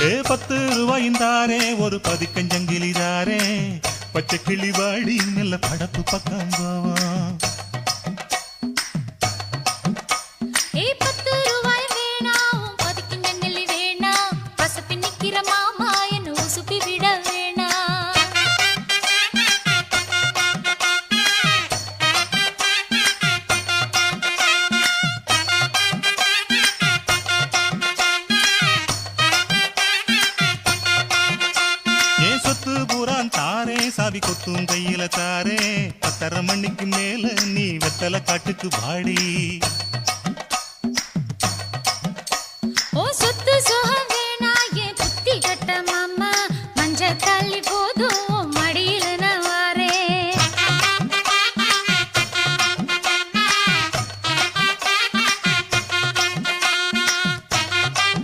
10 ரூபாயும் தாரே ஒரு பதிக்கஞ்சங்கிலி தாரே பச்சை கிளி வாடி நல்ல படப்பு பக்கம் போவோம். சொத்து பூரான் தாரே சாவி கொத்தும் கையில தாரே 10:30 மணிக்கு மேல நீ வெத்தல காட்டுக்கு பாடி. ஓ சொத்து சுகம்